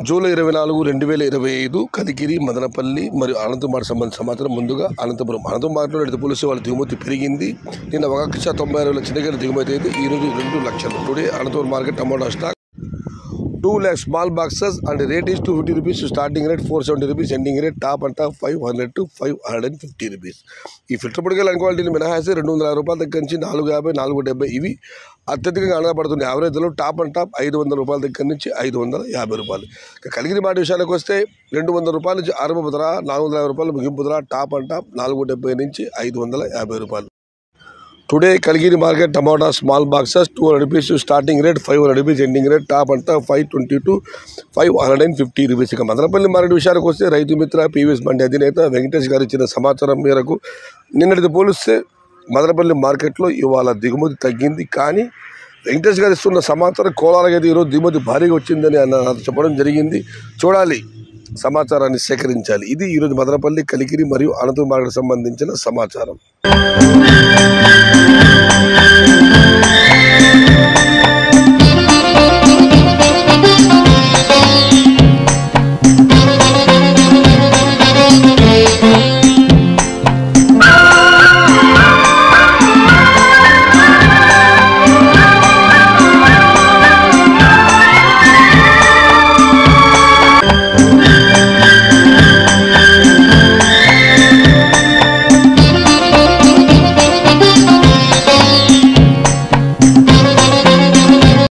July 24, 2025 కదికిరి, Madanapalle మరియు అనంతపురం సంబంధించిన సమాచారం. ముందుగా అనంతపురం మార్కెట్లో రైతు పోలిస్తే వాళ్ళ దిగుమతి పెరిగింది. నిన్న 1,96,000 చిన్నకాయల దిగుమతి అయితే ఈరోజు 2 లక్షలు. Today Anantapuram market tomato stock 2 lakh small boxes and the rate is 250 rupees, starting rate 470 rupees, ending rate top and top 500 to 550 rupees. ఈ ఫిల్టర్ పొడిగల క్వాలిటీని మినహాయిస్తే 260 రూపాయల దగ్గర నుంచి 450, 470 ఇవి అత్యధికంగా అనగాపడుతుంది. యావరేజ్లో టాప్ అండ్ టాప్ 500 రూపాయల దగ్గర నుంచి 550 రూపాయలు. కలిగిన మాట విషయానికి వస్తే 200 రూపాయల నుంచి ఆరంభ ధర, 450 రూపాయలు ముగింపు ధర, టాప్ అండ్ టాప్ 470 నుంచి 550 రూపాయలు. టుడే కలిగిరి మార్కెట్ టమాటా small boxes 200 rupees, starting rate 500 rupees, ending rate top అంతా 520 to 550 rupees. ఇక మదనపల్లి మార్కెట్ విషయానికి వస్తే రైతు మిత్ర పీవీఎస్ బండి అధినేత వెంకటేష్ గారు ఇచ్చిన సమాచారం మేరకు నిన్నటితో పోలిస్తే మదనపల్లి మార్కెట్లో ఇవాళ దిగుమతి తగ్గింది. కానీ వెంకటేష్ గారు ఇస్తున్న సమాచారం కోలాలకైతే ఈరోజు దిగుమతి భారీగా వచ్చిందని ఆయన చెప్పడం జరిగింది. చూడాలి, సమాచారాన్ని సేకరించాలి. ఇది ఈరోజు మదనపల్లి, కలికిరి మరియు అనంతపురం మార్కెట్ సంబంధించిన సమాచారం.